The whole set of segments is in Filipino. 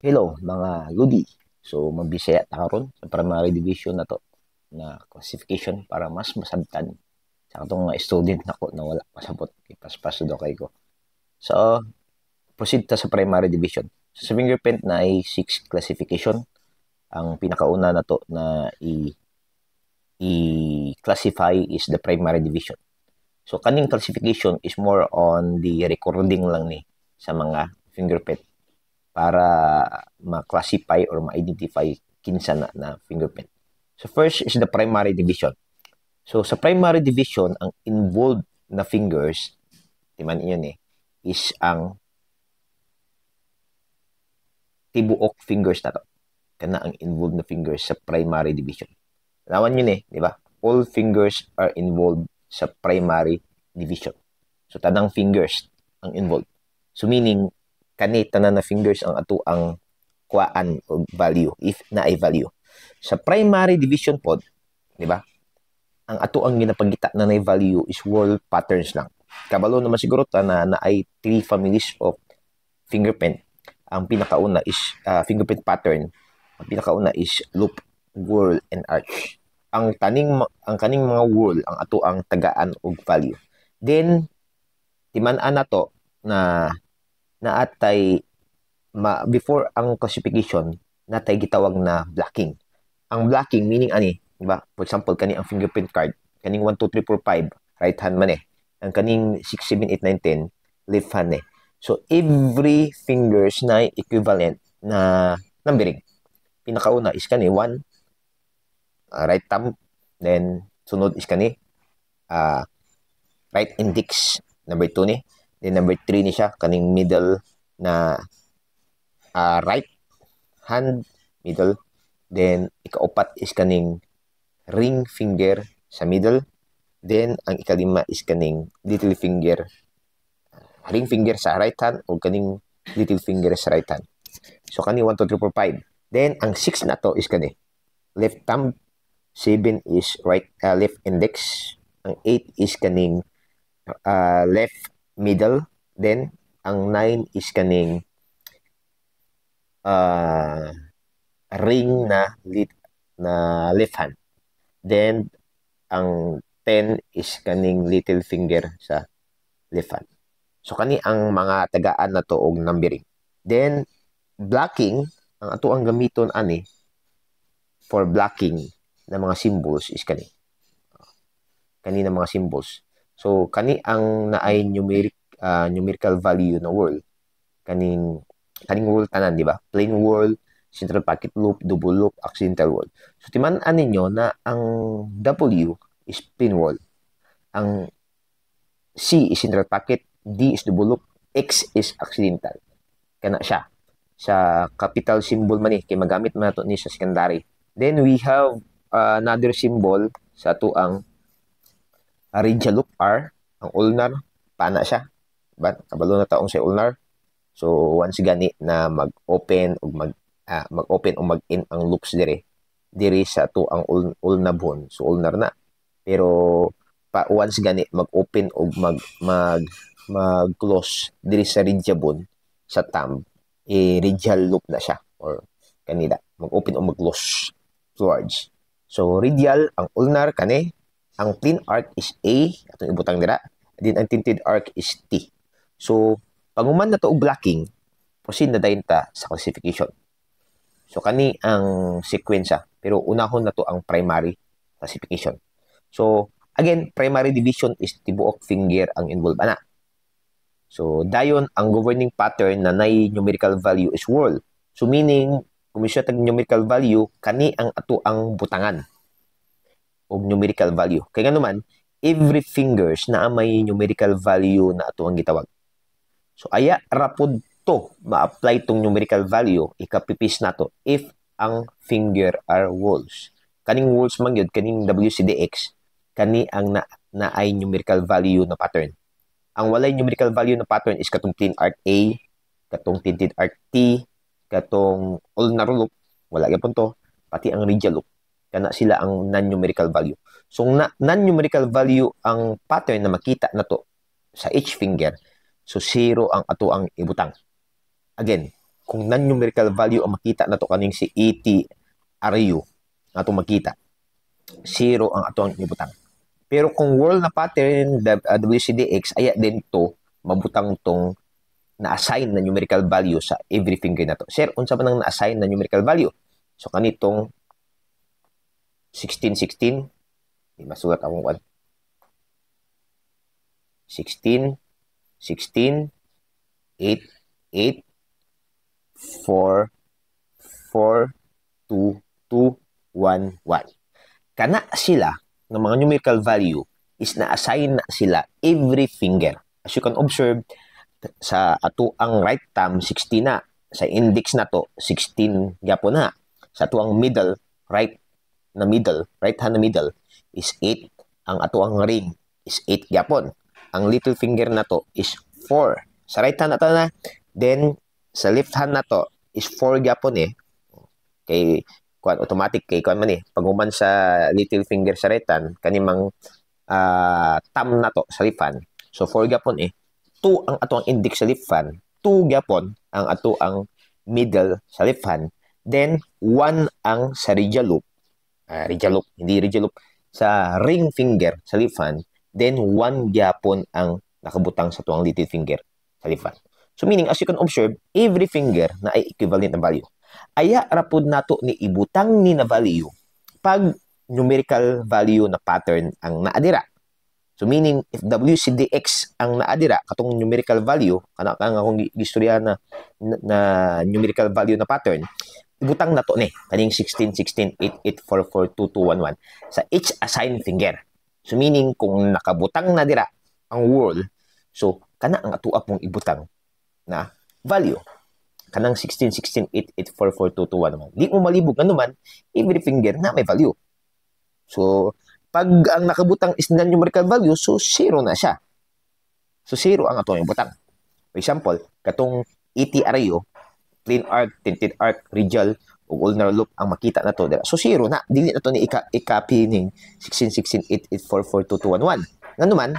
Hello mga Ludi. So mabisaya ta karon sa primary division na to na classification para mas masabtan sa atong mga student nako na wala pasabot kay paspas do kay ko. So proceed ta sa primary division. So, sa fingerprint na ay 6 classification. Ang pinakauna na to na i-classify is the primary division. So kaning classification is more on the recording lang ni sa mga fingerprint para ma-classify or ma-identify kinsa na fingerprint. So first is the primary division. So sa primary division, ang involved na fingers, timan iyon is ang tibuok fingers na to. Kana ang involved na fingers sa primary division. Lawan yun di ba? All fingers are involved sa primary division. So tanang fingers ang involved. So meaning kani tanan na fingers ang ato ang kuan og value if na ay value. Sa primary division pod, di ba? Ang ato ang ginapagita na nay value is wall patterns lang. Kabalo naman siguro ta na ay three families of fingerprint. Ang pinakauna is fingerprint pattern. Ang pinakauna is loop, whorl, and arch. Ang kaning mga whorl ang ato ang tagaan og value. Then timan-an na to na naatay before ang classification natay gitawag na blocking. Ang blocking meaning ani, di ba? For example, kani ang fingerprint card, kaning 1 2 3 4 5 right hand man Ang kaning 6 7 8 9 10 left hand So every fingers na equivalent na numbering. Pinakauna is kani 1 right thumb, then sunod is kani right index, number 2 ni. Then number 3 ni siya kaning middle na right hand middle. Then ikaupat is kaning ring finger sa middle. Then ang ikalima is kaning little finger, ring finger sa right hand o kaning little finger sa right hand. So kani 1 2 3 4 5. Then ang 6 na to is kani left thumb, 7 is right left index, ang 8 is kaning left middle, then ang 9 is kaning ring na left hand. Then ang 10 is kaning little finger sa left hand. So kani ang mga tagaan na to og numbering. Then blocking, ang ato ang gamiton ani for blocking na mga symbols is kani na mga symbols. So kani ang naay numerical value na whorl, kaning whorl tanan, di ba? Plain whorl, central pocket loop, double loop, accidental whorl. So timan-an ninyo na ang W is plain whorl, ang C is central pocket, D is double loop, X is accidental. Kana siya sa capital symbol man kay magamit man nato ni sa secondary. Then we have another symbol sa ato ang radial loop R, ang ulnar, pana siya. Diba? Kabalo na taong sa ulnar. So once gani na mag-open o mag-open o mag-in ang loops diri sa ato ang ulnar bone. So ulnar na. Pero once gani mag-open o mag-close diri sa radial bone sa thumb, radial loop na siya or kanila mag-open o mag-close towards. So radial ang ulnar kani, ang plain arc is A, atong ibutang dira, then ang tinted arc is T. So pag-uman na to og blocking, proceed na dayon ta sa classification. So kani ang sekwensya, pero unahon na to ang primary classification. So again, primary division is tibuok finger ang involved ana. So dayon ang governing pattern na nay numerical value is whorl. So meaning kung siya tag numerical value, kani ang ato ang butangan og numerical value. Kay nga naman, every fingers na may numerical value na ato ang gitawag. So aya rapod to ma-apply tong numerical value, ikapipis nato if ang finger are whorls. Kaning whorls man gyud, kaning WCDX, kani ang naay numerical value na pattern. Ang walay numerical value na pattern is katong plain arc A, katong tinted arc T, katong ulnar loop, wala gyapon to, pati ang radial loop. Kana sila ang non-numerical value. So non-numerical value ang pattern na makita nato sa each finger. So 0 ang ato ang ibutang. Again, kung non-numerical value ang makita nato kaning si ETRU atong makita, 0 ang atong ibutang. Pero kung world na pattern WCDX, aya din to mabutang tong na-assign na numerical value sa every finger na to. Sir, unsa man ang na-assign na numerical value? So kanitong 16, di masulat akong 1. 16, 8, 8, 4, 4, 2, 2, 1, 1. Kana sila ng mga numerical value is na-assign na sila every finger. As you can observe, sa ato ang right thumb, 16 na. Sa index na to, 16 gyapon na. Sa ato ang middle, right hand na middle is 8. Ang ato ang ring is 8 gyapon. Ang little finger na to is 4. Sa right hand na to na. Then, sa left hand na to is 4 gyapon eh. Kay, automatic kay kuan man eh. Pag human sa little finger sa right hand, kanimang thumb na to sa left hand. So, 4 gyapon eh. 2 ang ato ang index sa left hand. 2 gyapon ang ato ang middle sa left hand. Then, 1 ang sa radial loop. Hindi radial loop. Sa ring finger sa left hand. Then, 1 gyapon ang nakabutang sa tuwang little finger sa left hand. So, meaning, as you can observe, every finger na ay equivalent na value. Aya, rapod nato ni ibutang ni na value pag numerical value na pattern ang naadira. So, meaning, if WCDX ang naadira, katong numerical value, kanakang akong gistorya na numerical value na pattern, ibutang na to ni, kaning 16, 16, 8, 8, 4, 4, 2, 2, 1, 1, sa each assigned finger. So, meaning, kung nakabutang na dira ang world, so, kana ang atuap mong ibutang na value. Kanang 16, 16, 8, 8, 4, 4, 2, 2, 1, 1. Di mo malibog ano man, every finger na may value. So, pag ang nakabutang is non-numerical value, so 0 na siya. So, 0 ang atong ibutang. For example, katong ETRU, plain arc, tinted arc, radial, o ulnar loop ang makita na to. So, 0 na. Dili na to ni i-copy ning 16, 16, 8, 8, 4, 4, 2, 2, 1, 1. Nga naman,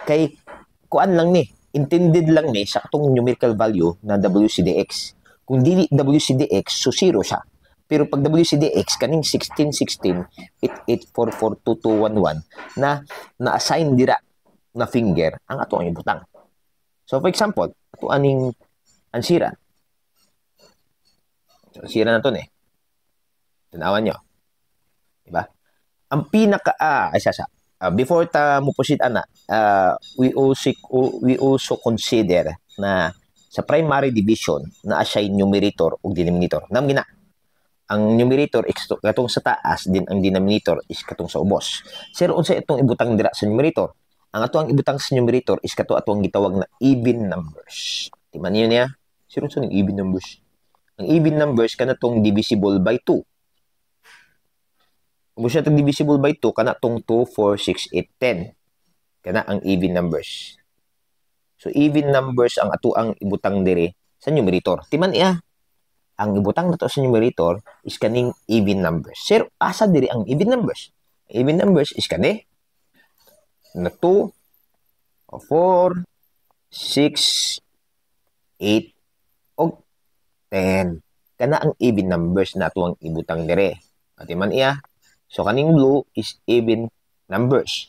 kay kuan lang ni, intended lang ni sa katong numerical value na WCDX. Kung dili WCDX, so 0 siya. Pero pag WCDX, kaning 16, 16, 8, 8, 4, 4, 2, 2, 1, 1, na na-assign dira na finger ang ato ang ibutang. So, for example, ato aning ansira. So, ansira na to ni. Tanawan nyo. Diba? Ang pinaka, before ta mo proceed ana, we also consider na sa primary division na assign numerator ug denominator. Namgina. Ang numerator is katong sa taas, din ang denominator is katong sa ubos. Sir, unsa itong ibutang dira sa numerator? Ang ato ang ibutang sa numerator is kato ato ang gitawag na even numbers. Timan niyo niya? Sir, unsa ning even numbers? Ang even numbers kanatong divisible by 2. Kung siya itong divisible by 2, kana itong 2, 4, 6, 8, 10. Kana ang even numbers. So, even numbers ang ato ang ibutang dire sa numerator. Timan iya, ang ibutang nato sa numerator is kaning even numbers. Sir, asa dire ang even numbers? Even numbers is kani na 2, 4, 6, 8, o 10. Kana ang even numbers na ato ang ibutang dire. Timan iya, so, kaning blue is even numbers.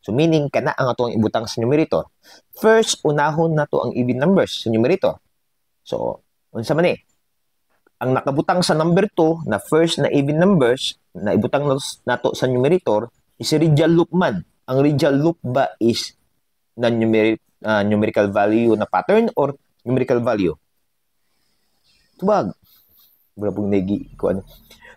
So, meaning, kana ang ato ang ibutang sa numerator. First, unahon na to ang even numbers sa numerator. So, unsa man ang nakabutang sa number 2 na first na even numbers na ibutang na to sa numerator is radial loop man. Ang radial loop ba is numerical value na pattern or numerical value? Tubag. Brabong negi ko ano.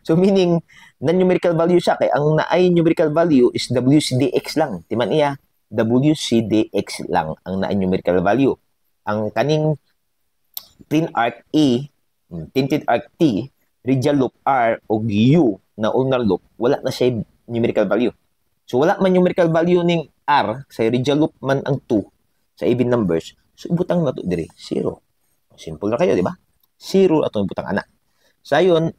So, meaning, non-numerical value siya. Kaya ang naay numerical value is WCDX lang. Timan iya, WCDX lang ang naay numerical value. Ang kaning plain arc A, tinted arc T, radial loop R, o U na ulnar loop, wala na siya numerical value. So, wala man numerical value ning R, sa radial loop man ang 2, sa even numbers. So, ibutang na to dire, 0. Simple na kayo, di ba? 0 atong ibutang ana. Sa yun,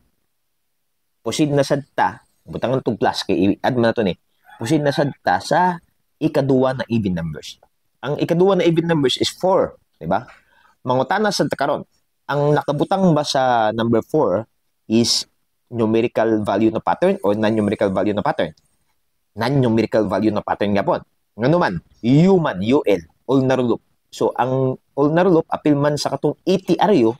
proceed na sadta, butang ng 2 plus, kay i-add mo na ito ni, proceed na sadta sa ikaduwa na even numbers. Ang ikaduwa na even numbers is 4, di ba? Mangutana sadta karon. ang nakabutang ba sa number 4 is numerical value na pattern or non-numerical value na pattern? Non-numerical value na pattern nga po. Nga naman, human, UL, ulnar loop. So, ang ulnar loop, apil man sa katong ATRU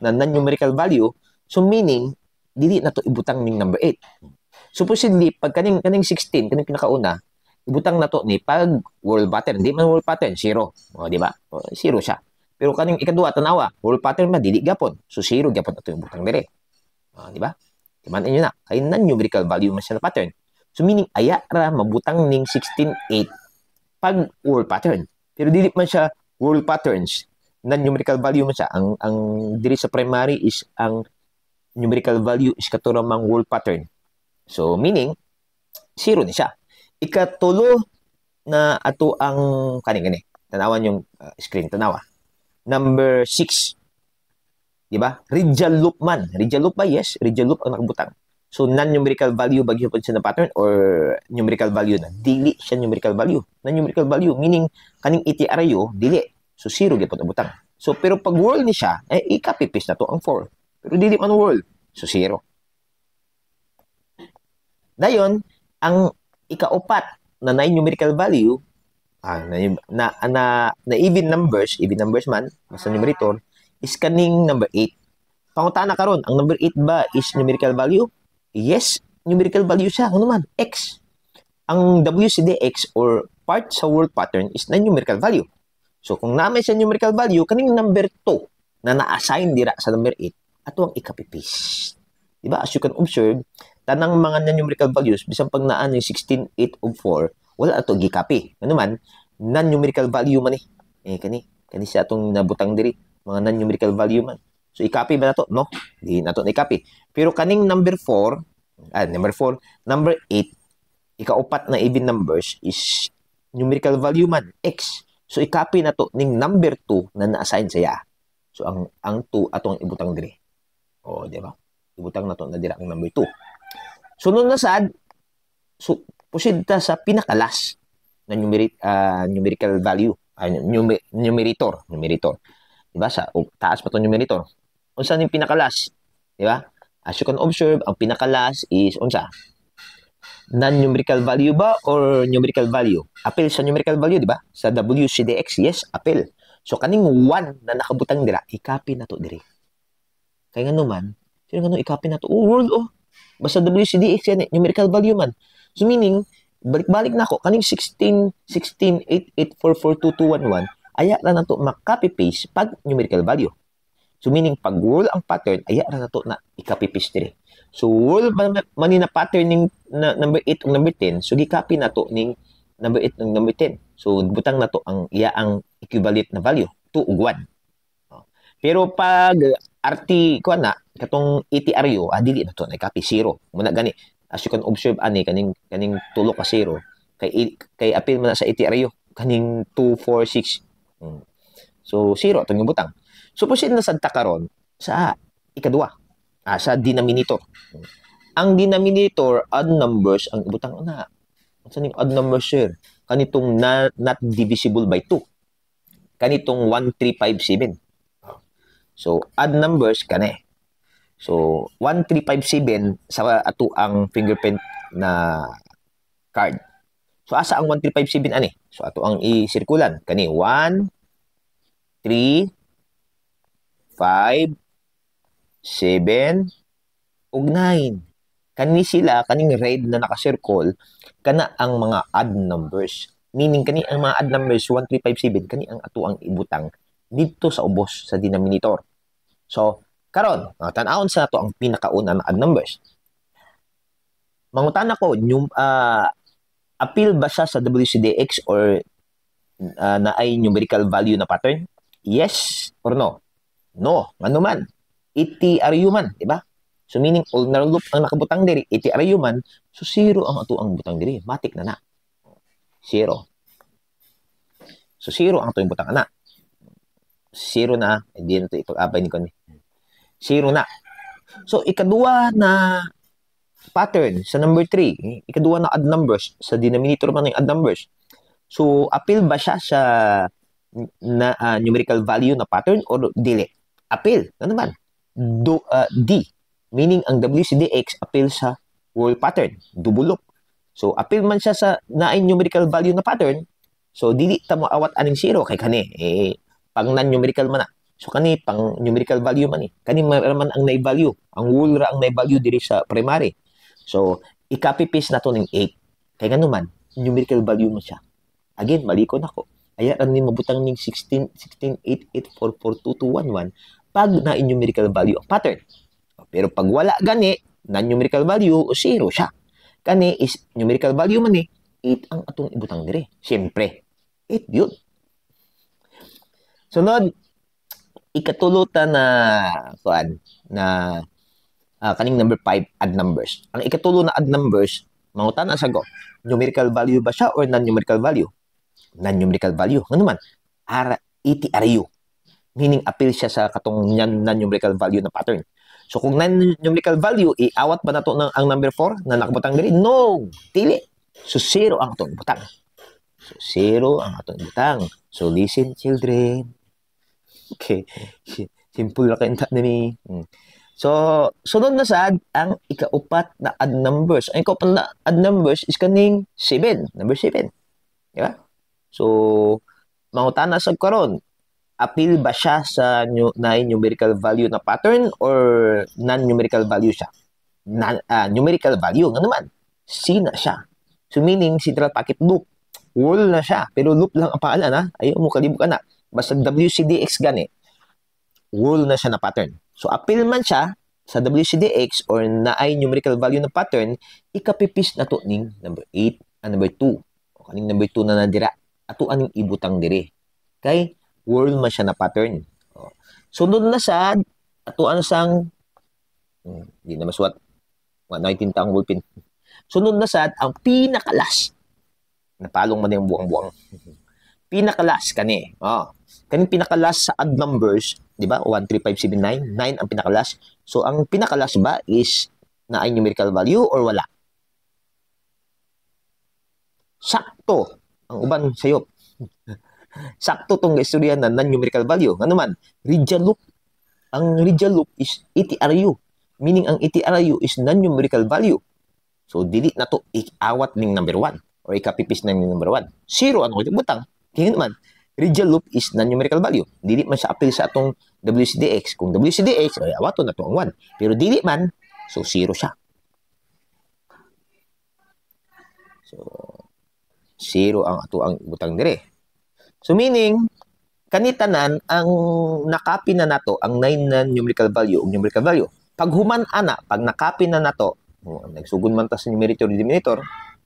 na non-numerical value, so meaning, dili na to ibutang ning number 8. Supposedly, pag kaning 16, kaning pinakauna, ibutang na to ni pag world pattern. Di man world pattern, 0. O, di ba? 0 siya. Pero kaning ikadua, tanawa, world pattern man, dili gapon. So, 0 gapon na to yung butang dire. O, di ba? Timanan nyo na. Kaya non-numerical value man siya na pattern. So, meaning, aya ra mabutang ning 16.8 pag world pattern. Pero dili man siya world patterns. Non-numerical value man siya. Ang diri sa primary is ang numerical value is katuramang world pattern. So, meaning, 0 ni siya. Ikatulo na ato ang kani. Tanawan yung screen. Tanawa. Number 6. Diba? Radial loop man. Radial loop ba? Yes. Radial loop ang nakabutang. So, non-numerical value bagyo po siya na pattern or numerical value na. Dili siya numerical value. Non-numerical value, meaning kaning ATRU, dili. So, 0 gyapon ang butang. So, pero pag world ni siya, i-copy paste na to ang 4. Pero dili man world. So, 0. Dayon, ang ikaupat na numerical value, na even numbers man, sa numerator, is kaning number 8. Pangutana karon, ang number 8 ba is numerical value? Yes, numerical value siya. Ano man? X. Ang WCDX or part sa world pattern is non-numerical value. So, kung namin siya numerical value, kaning number 2 na na-assign dira sa number 8, ato ang i-copy-paste. Diba? As you can observe, tanang mga non-numerical values, bisang pag naan yung 16, 8, o 4, wala ato gi-copy. Ano man? Non-numerical value man kani siya atong nabutang diri. Mga non-numerical value man. So, i-copy ba na to? No. Di na to na-copy. Pero kaning number 4, number 8, ikaupat na even numbers is numerical value man, X. So, i-copy na to ning number 2 na na-assign saya. So, ang 2 atong ibutang diri. O, di ba? Ibutang na to na dira ang number 2. Sunod na sad, so, proceed ta sa pinakalas na numerical value, numerator. Diba? Sa taas pa to numerator. Unsa ning pinakalas? Diba? As you can observe, ang pinakalas is unsa? Non-numerical value ba or numerical value? Apil sa numerical value, diba? Sa WCDX, yes, apil. So, kaning 1 na nakabutang dira, i-copy na to diri. Kaya nga naman, sino nga i-copy na to? Oh, world, oh. Basta WCDX yan, numerical value man. So, meaning, balik-balik na ako, kaning 16, 8, 8, 4, 4, 2, 2, 1, 1, aya na na to mag-copy-paste pag numerical value. So, meaning, pag world ang pattern, aya na na to na i-copy-paste diri. So, world man na pattern ng number 8 o number 10, so, gi-copy na to ng number 8 ng number 10. So, butang na to ang iya ang equivalent na value, 2 ug 1. Pero pag RT, kuha na, katong ATRU, dili na to, na-copy 0. Muna gani, as you can observe, kaning tulo ka 0. Kay apil man sa ATRU, kaning 2, 4, 6. So, 0, itong yung butang. So, proceed na sadta karon sa ikadua, sa denominator. Ang denominator, odd numbers, ang ibutang na. Saan yung odd numbers, sir? Kanitong not divisible by 2. Kanitong 1357. So, odd numbers, kane. So, 1357 sa ato ang fingerprint na card. So, asa ang 1357, ani? So, ato ang i-sirkulan. Kani, 1, 3, 5, 7, ug 9. Kani sila, kaning red na nakasircle, kana ang mga odd numbers. Meaning, kani ang mga odd numbers, 1357, kani ang ato ang ibutang dito sa ubos sa denominator. So, karon, tan-awon sa ato ang pinakauna na odd numbers. Mangutan ako, appeal ba siya sa WCDX or na ay numerical value na pattern? Yes or no? No, ano man. ATRU man, di ba? So meaning ulnar loop ang nakabutang diri, ATRU man, so 0 ang ato ang butang diri. Matik na. 0. So 0 ang ato yung butang na. 0 na, hindi na ito abay ni Connie. 0 na. So ikadua na pattern sa number 3, ikadua na odd numbers sa denominator man ng odd numbers. So appeal ba siya sa numerical value na pattern or dili? appeal. Ano naman? D, meaning ang WCDX appeal sa world pattern, double loop. So appeal man siya sa naay numerical value na pattern, so dili ta mo awat aning zero kay kani pang non-numerical man na. So kani pang numerical value man kani man ang nay value, ang whole ra ang nay value diri sa primary. So i-copy paste nato ning 8 kay ngano man numerical value mo siya. Again, malikon ako. Aya ran ni mabutang ning 1688442211 pag na numerical value ang pattern. Pero pag wala gani, non-numerical value, zero siya. Kani is numerical value man 8 ang atong ibutang dire. Siyempre, 8 yun. Sunod, ikatulutan na kuan na kaning number 5, add numbers. Ang ikatulo na add numbers, mangutan sa go. Numerical value ba siya or non-numerical value? Non-numerical value. Ano man? ETRU. Meaning appeal siya sa katong non-numerical value na pattern. So kung non-numerical value, iawat ba nato ang number 4 na nakabutang diri? No! Dili. So 0 ang atong butang. So 0 ang atong butang. So listen children. Okay. Simple ra kay ni. So sunod na sad ang ikaupat na add numbers. Ang ikaupat na add numbers is kaning 7, number 7. Di ba? So mangutana sad karon, appeal ba siya sa numerical value na pattern or non-numerical value siya? Numerical value, nga naman, C na siya. So meaning, central packet loop. Whole na siya, pero loop lang ang pangalan, ha? Ayaw mo, kalibok ka na. Basta WCDX gani, whole na siya na pattern. So appeal man siya sa WCDX or na ay numerical value na pattern, ikapipis na to ning number 8 and number 2. O kaning number 2 na nadira, ato aning ibutang dire. Kay, whole man siya na pattern. O. Sunod na sa atuan sang hindi na masuwat 19 taong ballpen. Sunod na sad ang pinakalas. Napalong man yung buwang-buwang. Pinakalas kani. Kaning pinakalas sa add numbers, di ba? 13579, 9 ang pinakalas. So ang pinakalas ba is na ay numerical value or wala? Sakto ang uban sayop. Sakto tong istorya na non-numerical value. Ano man, Rijal loop. Ang Rijal loop is ETRU. Meaning ang ETRU is non-numerical value. So, dili na to iawat ning number 1 or ikapipis na ning number 1. 0 ano ito butang. Kaya naman, Rijal loop is non-numerical value. Dili man siya appeal sa atong WCDX. Kung WCDX, ay awato na to ang 1. Pero dili man, so 0 siya. So, 0 ang ato ang butang dire. So meaning, kanitanan ang nakapi na nato ang 9 na numerical value ug numerical value. Pag human ana, pag nakapi na nato, nagsugod man ta sa numerator denominator,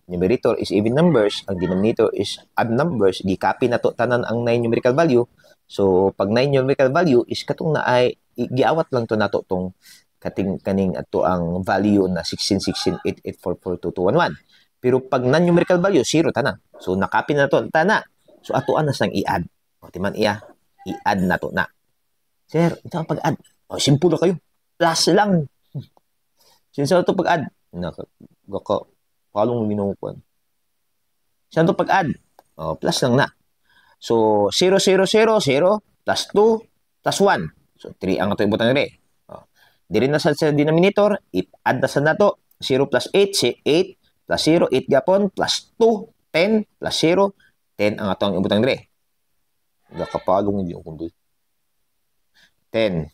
numerator is even numbers, ang denominator is odd numbers, gikapi nato tanan ang 9 numerical value. So pag 9 numerical value is katong na ay giawat lang to nato tong kaning ato ang value na 161688442211. Pero pag non-numerical value 0 tanan. So nakapi na to tana. So, atoan na sang i-add. O, timan iya, i-add na to na. Sir, ito ang pag-add. O, simple na kayo. Plus lang. Sino ito pag-add? Palong minukuan. Sino ito pag-add? O, plus lang na. So, 0, 0, 0, 0, plus 2, plus 1. So, 3 ang ito ibutang nire. Diri na sa denominator, i-add na sa nato. 0 plus 8, 8 plus 0, 8 gapon, plus 2, 10, plus 0, 10 ang atong ibutang dire. Nakapalong hindi yung kundo. 10.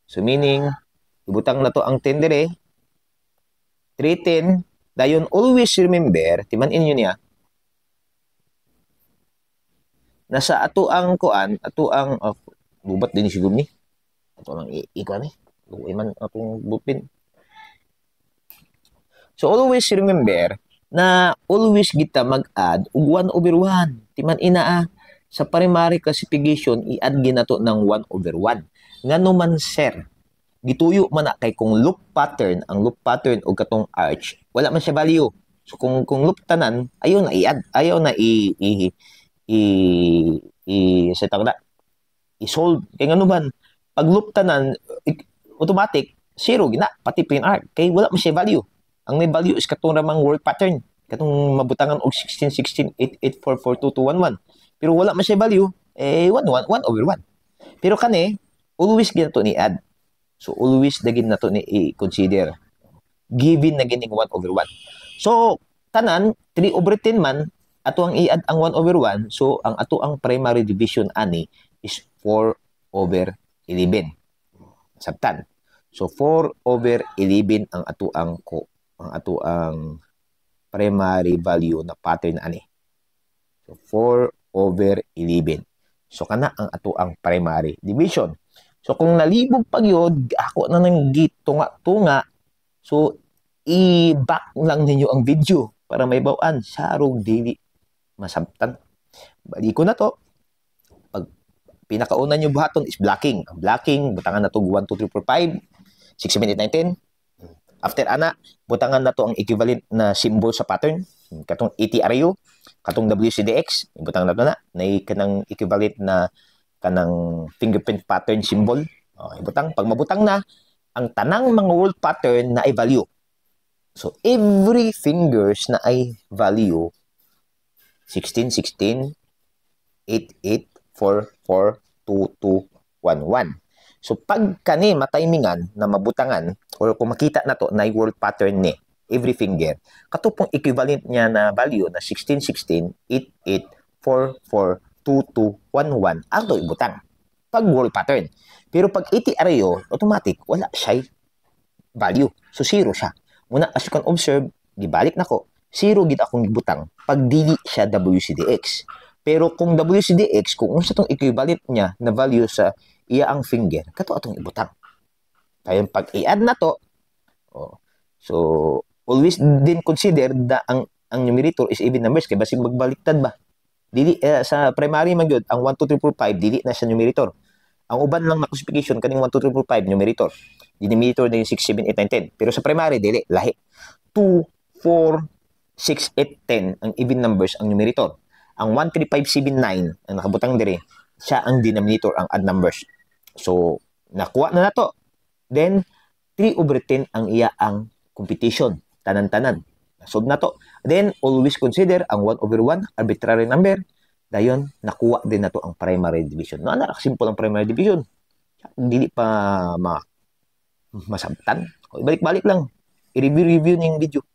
So meaning, ibutang na to ang 10 dire. 310. Dayon, always remember, timan inyo niya, nasa ato ang kuan, ato ang, bubat din siguro ni. Ato ang ikuan ni. Iman atong bupin. So always remember, na always kita mag-add og 1/1. Timan ina sa primary classification, i-add ginato ng 1/1. Ngano man sir, gituyo man na kay kung loop pattern, ang loop pattern o katong arch, wala man siya value. So kung loop tanan, ayaw na i-add, ayaw na sa tawag i-solve. Kay ngano man, pag loop tanan, automatic, 0 gina, pati plain arc. Kay wala man siya value. Ang may value is katong ramang word pattern. Katong mabutangan og 161688442211. Pero wala man siya value, 1/1. Pero kani, always gina to ni add. So always dagin na to ni i-consider. Given na gining 1/1. So tanan 3/10 man ato ang i-add ang 1/1. So ang ato ang primary division ani is 4/11. Sabtan. So 4/11 ang ato ang primary value na pattern ani. So 4/11. So kana ang ato ang primary division. So kung nalibog pag yun, ako na nang gitunga-tunga, so i-back lang ninyo ang video para may bawaan sarong dili masabtan. Bali ko na to. Pag pinakauna nyo buhaton is blocking. Ang blocking, butangan na to 1, 2, 3, 4, 5, 6, 7, 8, 9, 10. After ana, butangan na to ang equivalent na symbol sa pattern. Katong ATRU, katong WCDX, butangan na to na kanang equivalent na kanang fingerprint pattern symbol. Ibutang, pag mabutang na, ang tanang mga world pattern na ay value. So, every fingers na ay value, 16, 16, 8, 8, 4, 4, 2, 2, 1, 1. So, pag kani matimingan na mabutangan, or kung makita na to na world pattern ni, every finger, katupong equivalent niya na value na 16, 16, 8, 8, 4, 4, 2, 2, 1, 1, ato ibutang. Pag world pattern. Pero pag ATRO, automatic, wala siya value. So, zero siya. Muna, as you can observe, gibalik na ko, zero gid akong ibutang pag dili siya WCDX. Pero kung WCDX, kung unsa tong equivalent niya na value sa iya ang finger, kato atong ibutang. Kaya pag i-add na to, so, always din consider na ang numerator is even numbers, kaya basig magbaliktad ba? Dili sa primary man gyud ang 1 2 3 4 5 dili na sa numerator. Ang uban lang na classification kaning 1 2 3 4 5 numerator. Denominator na yung 6 7 8 9 10. Pero sa primary dili lahi. 2 4 6 8 10 ang even numbers ang numerator. Ang 1 3 5 7 9 ang nakabutang dire siya ang denominator ang odd numbers. So nakuha na nato. Then 3/10 ang iya ang competition tanan-tanan. Solve na to. Then, always consider ang 1/1, arbitrary number. Dayon, nakuha din na to ang primary division. No, simple ang primary division. Dili pa masabtan. Ibalik-balik lang. I-review yung video.